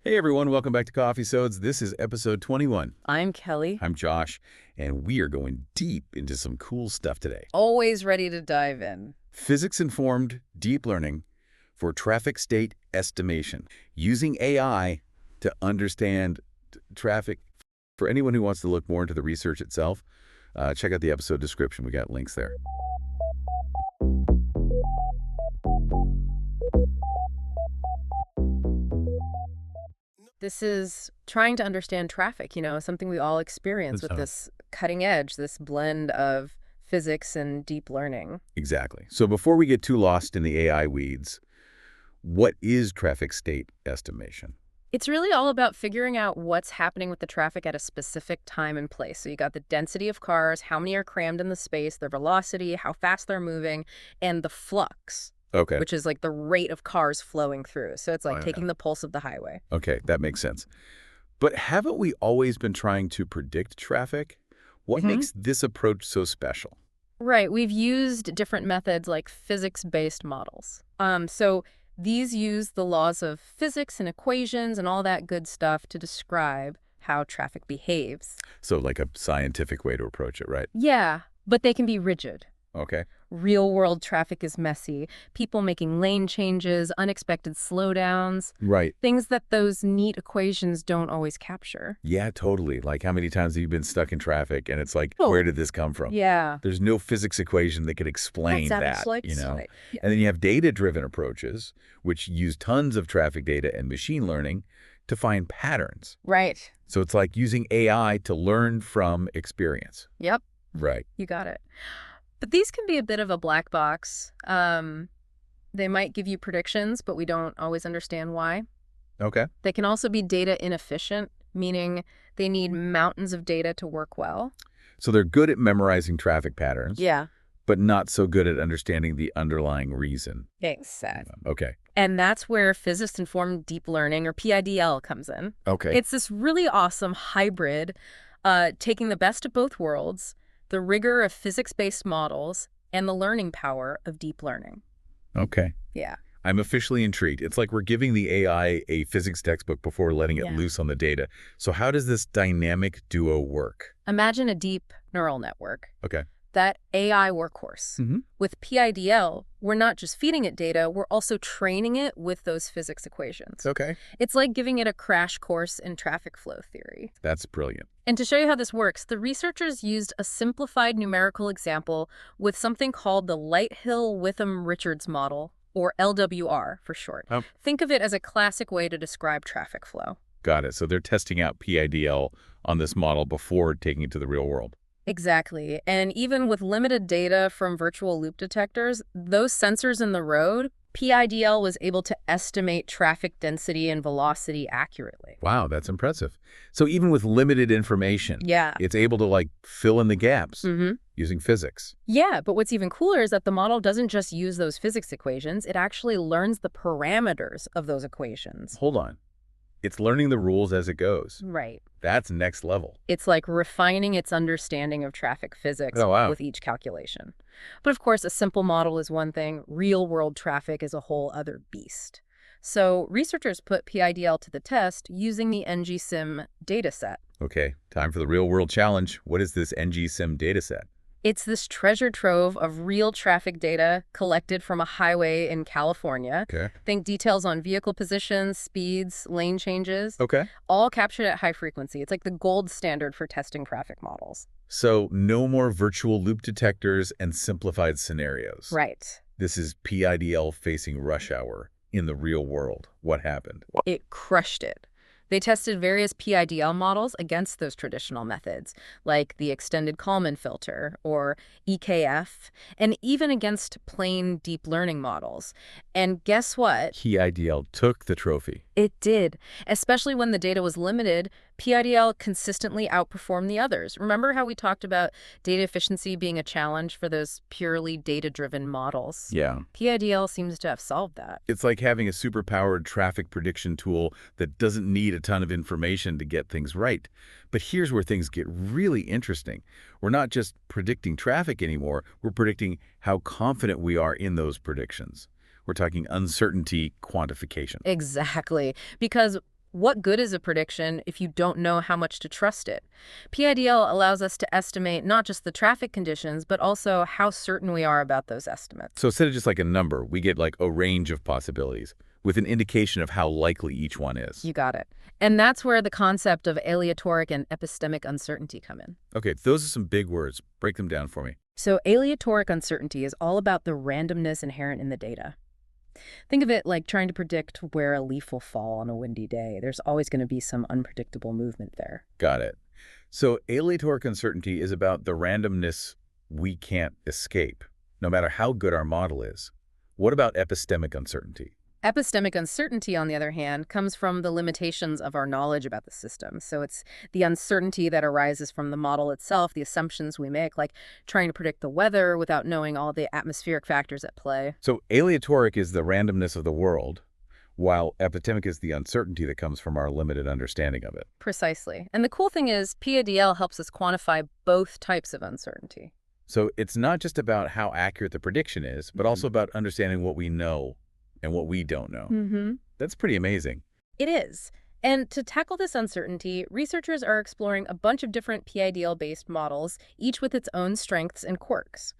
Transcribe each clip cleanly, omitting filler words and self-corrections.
Hey everyone, welcome back to Coffeesodes. This is episode 21. I'm Kelly. I'm Josh, and we are going deep into some cool stuff today. Always ready to dive in. Physics-informed deep learning for traffic state estimation, using AI to understand traffic. For anyone who wants to look more into the research itself, check out the episode description. We got links there. This is trying to understand traffic, something we all experience with this cutting edge, this blend of physics and deep learning. Exactly. So before we get too lost in the AI weeds, what is traffic state estimation? It's really all about figuring out what's happening with the traffic at a specific time and place. So you got the density of cars, how many are crammed in the space, their velocity, how fast they're moving, and the flux. Okay. Which is like the rate of cars flowing through. So it's like taking the pulse of the highway. Okay, that makes sense. But haven't we always been trying to predict traffic? What makes this approach so special? Right. We've used different methods like physics-based models. So these use the laws of physics and equations and all that good stuff to describe how traffic behaves. So like a scientific way to approach it, right? Yeah, but they can be rigid. Okay. Real-world traffic is messy. People making lane changes, unexpected slowdowns. Right. Things that those neat equations don't always capture. Yeah, totally. Like how many times have you been stuck in traffic and it's like, where did this come from? Yeah. There's no physics equation that could explain that, you know? Yeah. And then you have data-driven approaches, which use tons of traffic data and machine learning to find patterns. Right. So it's like using AI to learn from experience. Yep. Right. You got it. But these can be a bit of a black box. They might give you predictions, but we don't always understand why. Okay. They can also be data inefficient, meaning they need mountains of data to work well. So they're good at memorizing traffic patterns. Yeah. But not so good at understanding the underlying reason. Exactly. Okay. And that's where physics-informed deep learning, or PIDL, comes in. Okay. It's this really awesome hybrid, taking the best of both worlds, the rigor of physics-based models, and the learning power of deep learning. Okay. Yeah. I'm officially intrigued. It's like we're giving the AI a physics textbook before letting it loose on the data. So how does this dynamic duo work? Imagine a deep neural network. Okay. That AI workhorse. With PIDL, we're not just feeding it data, we're also training it with those physics equations. Okay. It's like giving it a crash course in traffic flow theory. That's brilliant. And to show you how this works, the researchers used a simplified numerical example with something called the Lighthill-Witham-Richards model, or LWR for short. Think of it as a classic way to describe traffic flow. Got it. So they're testing out PIDL on this model before taking it to the real world. Exactly. And even with limited data from virtual loop detectors, those sensors in the road, PIDL was able to estimate traffic density and velocity accurately. Wow, that's impressive. So even with limited information, it's able to like fill in the gaps using physics. Yeah, but what's even cooler is that the model doesn't just use those physics equations, it actually learns the parameters of those equations. Hold on. It's learning the rules as it goes. Right. That's next level. It's like refining its understanding of traffic physics with each calculation. But of course, a simple model is one thing. Real-world traffic is a whole other beast. So researchers put PIDL to the test using the NGSIM dataset. Okay, time for the real-world challenge. What is this NGSIM dataset? It's this treasure trove of real traffic data collected from a highway in California. Okay. Think details on vehicle positions, speeds, lane changes. Okay. All captured at high frequency. It's like the gold standard for testing traffic models. So no more virtual loop detectors and simplified scenarios. Right. This is PIDL facing rush hour in the real world. What happened? It crushed it. They tested various PIDL models against those traditional methods, like the extended Kalman filter, or EKF, and even against plain deep learning models. And guess what? PIDL took the trophy. It did. Especially when the data was limited, PIDL consistently outperformed the others. Remember how we talked about data efficiency being a challenge for those purely data-driven models? Yeah. PIDL seems to have solved that. It's like having a superpowered traffic prediction tool that doesn't need a ton of information to get things right. But here's where things get really interesting. We're not just predicting traffic anymore, we're predicting how confident we are in those predictions. We're talking uncertainty quantification. Exactly. Because What good is a prediction if you don't know how much to trust it? PIDL allows us to estimate not just the traffic conditions, but also how certain we are about those estimates. So instead of just like a number, we get like a range of possibilities with an indication of how likely each one is. You got it. And that's where the concept of aleatoric and epistemic uncertainty come in. Okay, those are some big words. Break them down for me. So aleatoric uncertainty is all about the randomness inherent in the data. Think of it like trying to predict where a leaf will fall on a windy day. There's always going to be some unpredictable movement there. Got it. So aleatoric uncertainty is about the randomness we can't escape, no matter how good our model is. What about epistemic uncertainty? Epistemic uncertainty, on the other hand, comes from the limitations of our knowledge about the system. So it's the uncertainty that arises from the model itself, the assumptions we make, like trying to predict the weather without knowing all the atmospheric factors at play. So aleatoric is the randomness of the world, while epistemic is the uncertainty that comes from our limited understanding of it. Precisely. And the cool thing is PIDL helps us quantify both types of uncertainty. So it's not just about how accurate the prediction is, but also about understanding what we know and what we don't know. That's pretty amazing. It is. And to tackle this uncertainty, researchers are exploring a bunch of different PIDL-based models, each with its own strengths and quirks.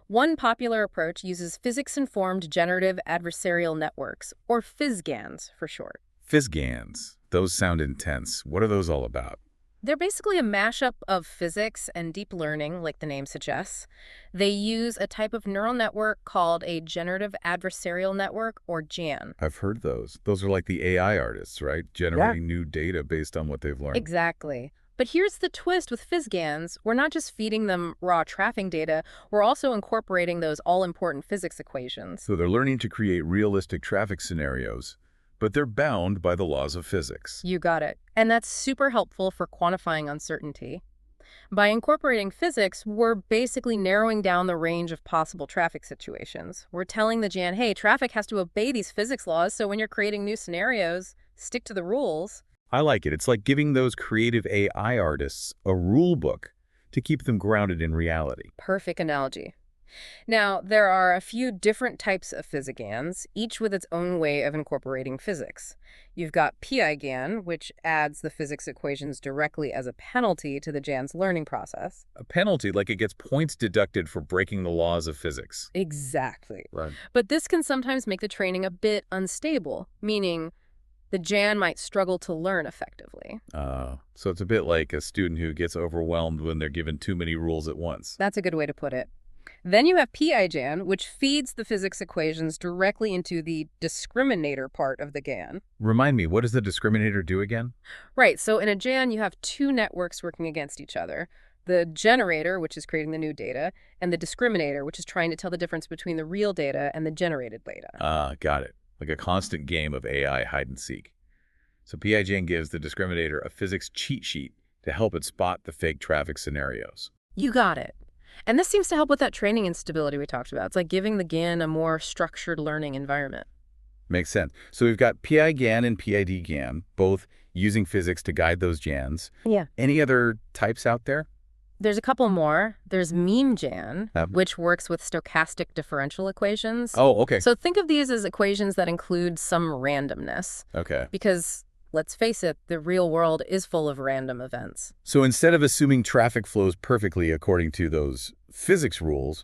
One popular approach uses physics-informed generative adversarial networks, or PhysGANs for short. PhysGANs. Those sound intense. What are those all about? They're basically a mashup of physics and deep learning, like the name suggests. They use a type of neural network called a generative adversarial network, or GAN. I've heard those. Those are like the AI artists, right? Generating new data based on what they've learned. Exactly. But here's the twist with PhysGANs. We're not just feeding them raw traffic data, we're also incorporating those all-important physics equations. So they're learning to create realistic traffic scenarios, but they're bound by the laws of physics. You got it. And that's super helpful for quantifying uncertainty. By incorporating physics, we're basically narrowing down the range of possible traffic situations. We're telling the GAN, hey, traffic has to obey these physics laws, so when you're creating new scenarios, stick to the rules. I like it. It's like giving those creative AI artists a rule book to keep them grounded in reality. Perfect analogy. Now, there are a few different types of PhysGANs, each with its own way of incorporating physics. You've got PIGAN, which adds the physics equations directly as a penalty to the GAN's learning process. A penalty, like it gets points deducted for breaking the laws of physics. Exactly. Right. But this can sometimes make the training a bit unstable, meaning the GAN might struggle to learn effectively. So it's a bit like a student who gets overwhelmed when they're given too many rules at once. That's a good way to put it. Then you have PIGAN, which feeds the physics equations directly into the discriminator part of the GAN. Remind me, what does the discriminator do again? Right, so in a GAN, you have two networks working against each other. The generator, which is creating the new data, and the discriminator, which is trying to tell the difference between the real data and the generated data. Got it. Like a constant game of AI hide and seek. So PIGAN gives the discriminator a physics cheat sheet to help it spot the fake traffic scenarios. You got it. And this seems to help with that training instability we talked about. It's like giving the GAN a more structured learning environment. Makes sense. So we've got PIGAN and PIDGAN, both using physics to guide those GANs. Yeah. Any other types out there? There's a couple more. There's MEME-GAN, which works with stochastic differential equations. Oh, okay. So think of these as equations that include some randomness. Okay. Because, let's face it, the real world is full of random events. So instead of assuming traffic flows perfectly according to those physics rules,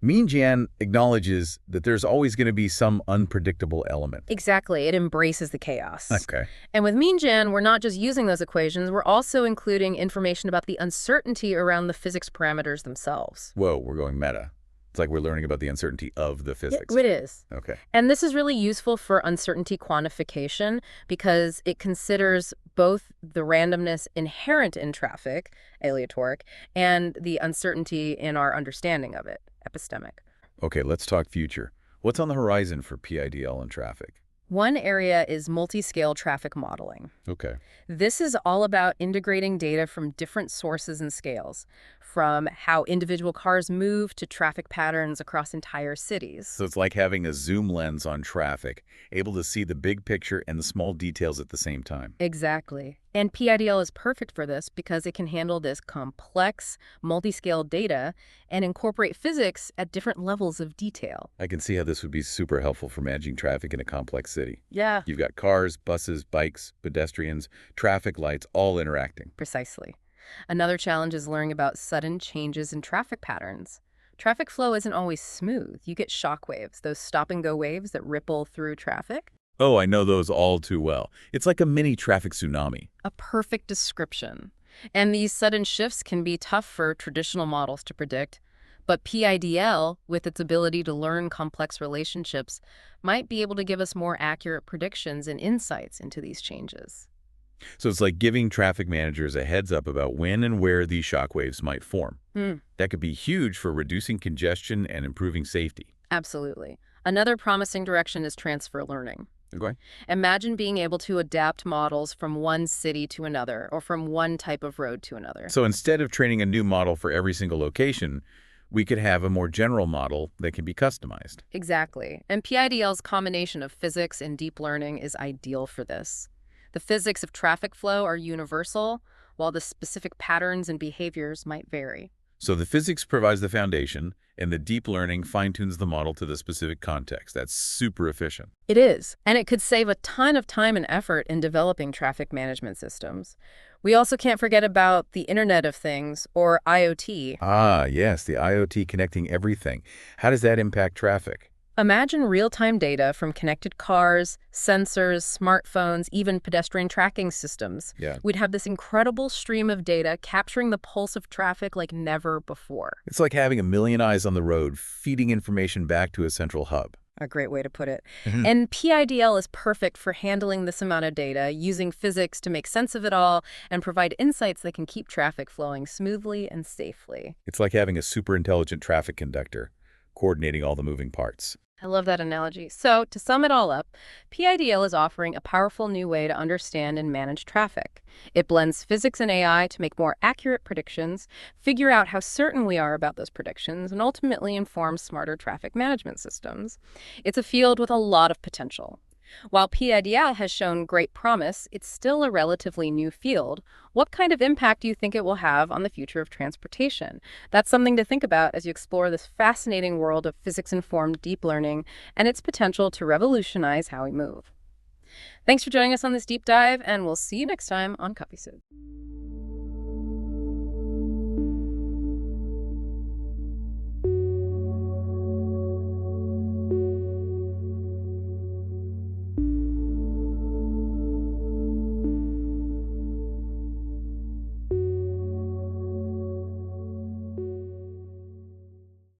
MEME-GAN acknowledges that there's always going to be some unpredictable element. Exactly. It embraces the chaos. Okay. And with MEME-GAN, we're not just using those equations, we're also including information about the uncertainty around the physics parameters themselves. Whoa, we're going meta. It's like we're learning about the uncertainty of the physics. It is. Okay. And this is really useful for uncertainty quantification because it considers both the randomness inherent in traffic, aleatoric, and the uncertainty in our understanding of it, epistemic. Okay, let's talk future. What's on the horizon for PIDL and traffic? One area is multi-scale traffic modeling. Okay. This is all about integrating data from different sources and scales, from how individual cars move to traffic patterns across entire cities. So it's like having a zoom lens on traffic, able to see the big picture and the small details at the same time. Exactly. And PIDL is perfect for this because it can handle this complex, multi-scale data and incorporate physics at different levels of detail. I can see how this would be super helpful for managing traffic in a complex city. Yeah. You've got cars, buses, bikes, pedestrians, traffic lights, all interacting. Precisely. Another challenge is learning about sudden changes in traffic patterns. Traffic flow isn't always smooth. You get shock waves, those stop-and-go waves that ripple through traffic. Oh, I know those all too well. It's like a mini traffic tsunami. A perfect description. And these sudden shifts can be tough for traditional models to predict, but PIDL, with its ability to learn complex relationships, might be able to give us more accurate predictions and insights into these changes. So it's like giving traffic managers a heads up about when and where these shock waves might form. That could be huge for reducing congestion and improving safety. Absolutely. Another promising direction is transfer learning. Okay. Imagine being able to adapt models from one city to another or from one type of road to another. So instead of training a new model for every single location, we could have a more general model that can be customized. Exactly. And PIDL's combination of physics and deep learning is ideal for this. The physics of traffic flow are universal, while the specific patterns and behaviors might vary. So the physics provides the foundation, and the deep learning fine-tunes the model to the specific context. That's super efficient. It is, and it could save a ton of time and effort in developing traffic management systems. We also can't forget about the Internet of Things, or IoT. Ah, yes, the IoT connecting everything. How does that impact traffic? Imagine real-time data from connected cars, sensors, smartphones, even pedestrian tracking systems. Yeah. We'd have this incredible stream of data capturing the pulse of traffic like never before. It's like having a million eyes on the road, feeding information back to a central hub. A great way to put it. And PIDL is perfect for handling this amount of data, using physics to make sense of it all, and provide insights that can keep traffic flowing smoothly and safely. It's like having a super intelligent traffic conductor, coordinating all the moving parts. I love that analogy. So, to sum it all up, PIDL is offering a powerful new way to understand and manage traffic. It blends physics and AI to make more accurate predictions, figure out how certain we are about those predictions, and ultimately inform smarter traffic management systems. It's a field with a lot of potential. While PIDL has shown great promise, it's still a relatively new field. What kind of impact do you think it will have on the future of transportation? That's something to think about as you explore this fascinating world of physics-informed deep learning and its potential to revolutionize how we move. Thanks for joining us on this deep dive, and we'll see you next time on Coffeesodes.